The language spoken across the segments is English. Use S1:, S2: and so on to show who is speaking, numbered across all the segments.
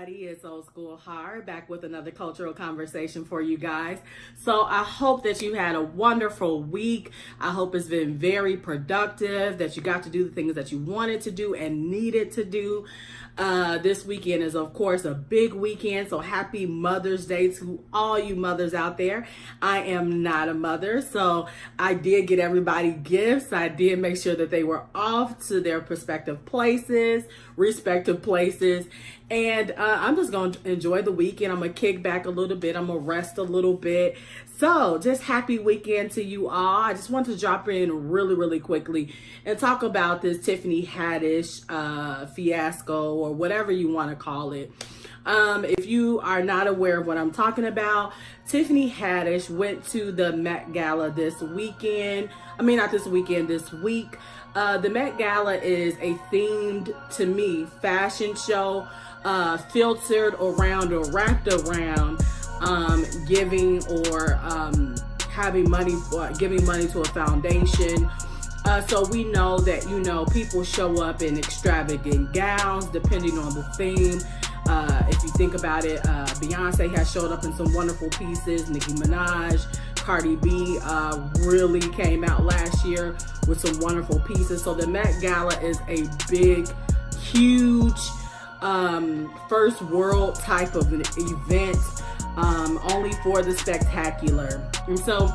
S1: everybody, it's Old School Hard back with another cultural conversation for you guys. So I hope that you had a wonderful week. I hope it's been very productive, that you got to do the things that you wanted to do and needed to do. This weekend is, of course, a big weekend, so happy Mother's Day to all you mothers out there. I am not a mother, so I did get everybody gifts. I did make sure that they were off to their respective places, and I'm just going to enjoy the weekend. I'm going to kick back a little bit. I'm going to rest a little bit. So just happy weekend to you all. I just want to drop in really quickly and talk about this Tiffany Haddish fiasco, or whatever you want to call it. If you are not aware of what I'm talking about, Tiffany Haddish went to the Met Gala this weekend. This week. The Met Gala is a themed, to me, fashion show filtered around or wrapped around giving or having money, giving money to a foundation. So we know that, people show up in extravagant gowns depending on the theme. If you think about it, Beyonce has showed up in some wonderful pieces. Nicki Minaj, Cardi B really came out last year with some wonderful pieces. So the Met Gala is a big, huge, first world type of an event, only for the spectacular. And so,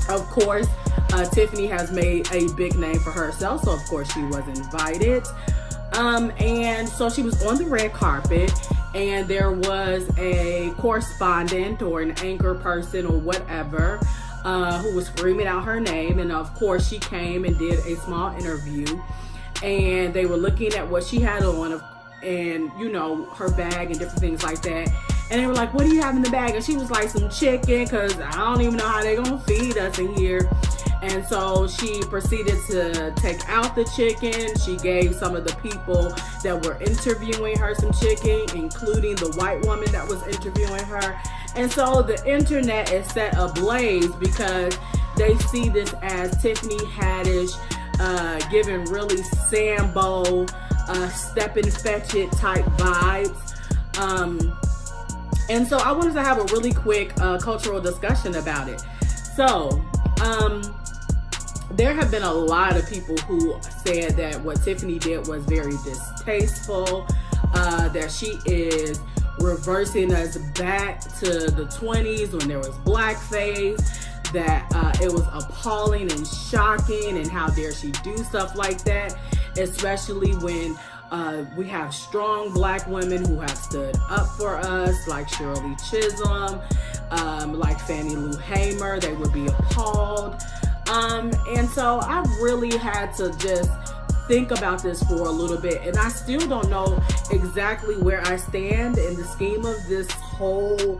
S1: of course, Tiffany has made a big name for herself. So, of course, she was invited. And so she was on the red carpet, and there was a correspondent or an anchor person or whatever who was screaming out her name. And of course, she came and did a small interview, and they were looking at what she had on and, her bag and different things like that. And they were like, "What do you have in the bag?" And she was like, "Some chicken, because I don't even know how they're going to feed us in here." And so she proceeded to take out the chicken. She gave some of the people that were interviewing her some chicken, including the white woman that was interviewing her. And so the internet is set ablaze because they see this as Tiffany Haddish giving really Sambo, step and fetch it type vibes. And so I wanted to have a really quick cultural discussion about it. So, there have been a lot of people who said that what Tiffany did was very distasteful, that she is reversing us back to the 20s when there was blackface, that it was appalling and shocking, and how dare she do stuff like that, especially when we have strong black women who have stood up for us, like Shirley Chisholm, like Fannie Lou Hamer. They would be appalled. And so I really had to just think about this for a little bit, and I still don't know exactly where I stand in the scheme of this whole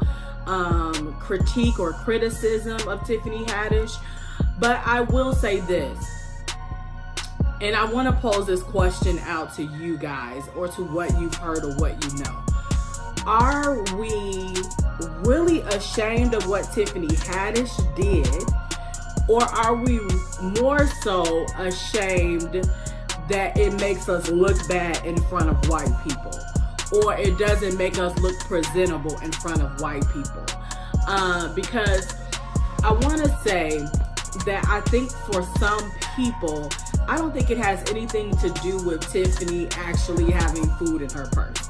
S1: critique or criticism of Tiffany Haddish. But I will say this, and I want to pose this question out to you guys, or to what you've heard or what you know. Are we really ashamed of what Tiffany Haddish did? Or are we more so ashamed that it makes us look bad in front of white people? Or it doesn't make us look presentable in front of white people? Because I want to say that I think for some people, I don't think it has anything to do with Tiffany actually having food in her purse.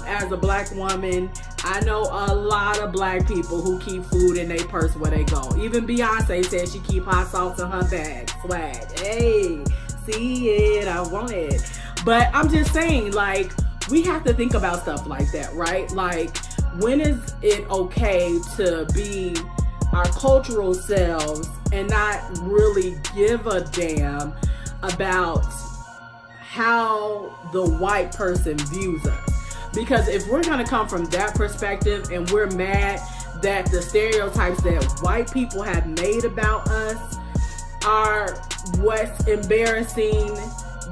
S1: As a black woman, I know a lot of black people who keep food in their purse where they go. Even Beyonce said she keep hot sauce in her bag. Swag. Hey, see it, I want it. But I'm just saying, like, we have to think about stuff like that, right? Like, when is it okay to be our cultural selves and not really give a damn about how the white person views us? Because if we're going to come from that perspective and we're mad that the stereotypes that white people have made about us are what's embarrassing,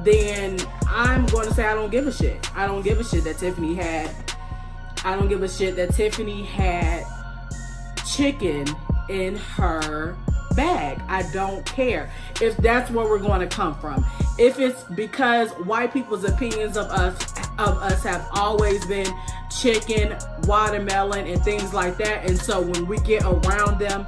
S1: then I'm going to say I don't give a shit. I don't give a shit that Tiffany had chicken in her bag. I don't care if that's where we're going to come from. If it's because white people's opinions of us of us have always been chicken, watermelon, and things like that. And so when we get around them,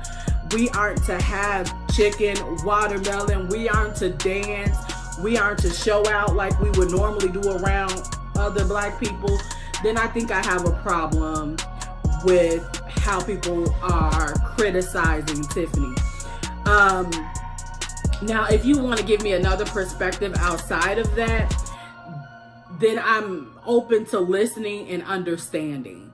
S1: we aren't to have chicken, watermelon. We aren't to dance. We aren't to show out like we would normally do around other black people. Then I think I have a problem with how people are criticizing Tiffany. Now, if you want to give me another perspective outside of that, then I'm open to listening and understanding.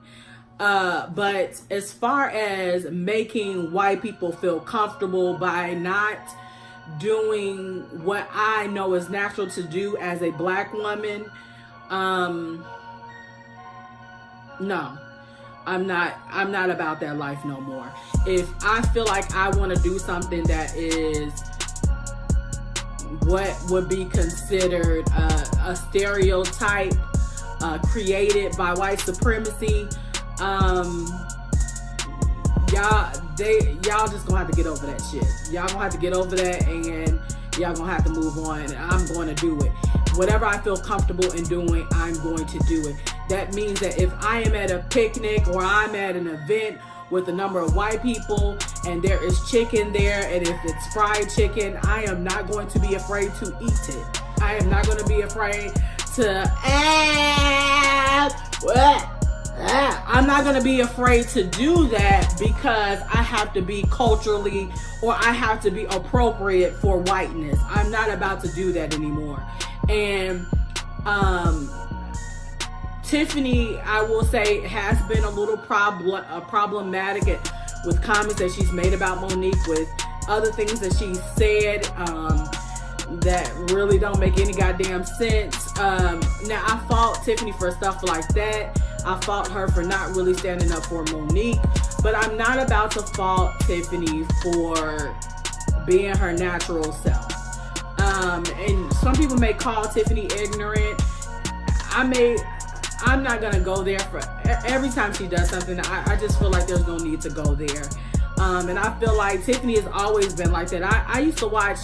S1: But as far as making white people feel comfortable by not doing what I know is natural to do as a black woman, no. I'm not about that life no more. If I feel like I want to do something that is what would be considered a stereotype created by white supremacy, y'all just gonna have to get over that shit. Y'all gonna have to get over that, and y'all gonna have to move on. And I'm going to do it. Whatever I feel comfortable in doing, I'm going to do it. That means that if I am at a picnic or I'm at an event with a number of white people and there is chicken there, and if it's fried chicken, I am not going to be afraid to eat it. I am not going to be afraid to I'm not going to be afraid to do that because I have to be culturally, or I have to be appropriate for whiteness. I'm not about to do that anymore. And Tiffany, I will say, has been a little problematic with comments that she's made about Monique, with other things that she said that really don't make any goddamn sense. Now, I fault Tiffany for stuff like that. I fault her for not really standing up for Monique, but I'm not about to fault Tiffany for being her natural self. And some people may call Tiffany ignorant. I'm not gonna go there for every time she does something. I just feel like there's no need to go there. And I feel like Tiffany has always been like that. I used to watch,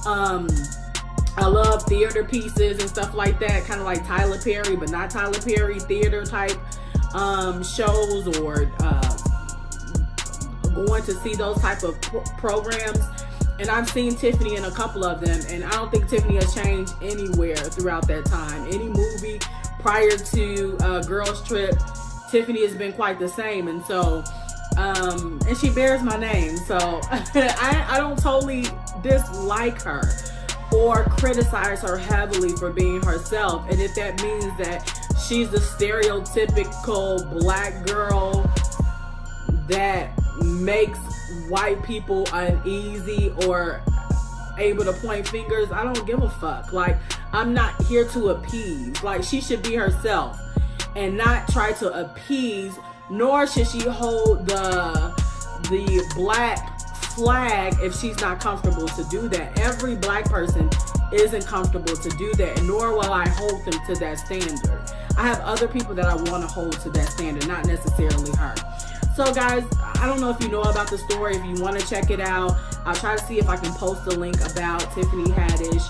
S1: I love theater pieces and stuff like that, kind of like Tyler Perry, but not Tyler Perry, theater type shows, or going to see those type of programs. And I've seen Tiffany in a couple of them, and I don't think Tiffany has changed anywhere throughout that time. Any movie prior to Girls Trip, Tiffany has been quite the same. And so, and she bears my name. So I don't totally dislike her or criticize her heavily for being herself. And if that means that she's the stereotypical black girl that makes white people uneasy or able to point fingers, I don't give a fuck. Like, I'm not here to appease. Like, she should be herself and not try to appease, nor should she hold the black flag if she's not comfortable to do that. Every black person isn't comfortable to do that, nor will I hold them to that standard. I have other people that I want to hold to that standard, not necessarily her. So guys, I don't know if you know about the story. If you want to check it out, I'll try to see if I can post a link about Tiffany Haddish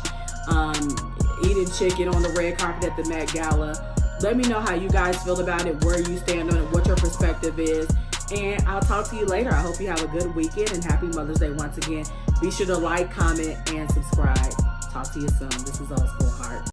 S1: eating chicken on the red carpet at the Met Gala. Let me know how you guys feel about it, where you stand on it, what your perspective is. And I'll talk to you later. I hope you have a good weekend and happy Mother's Day once again. Be sure to like, comment, and subscribe. Talk to you soon. This is Old School Heart.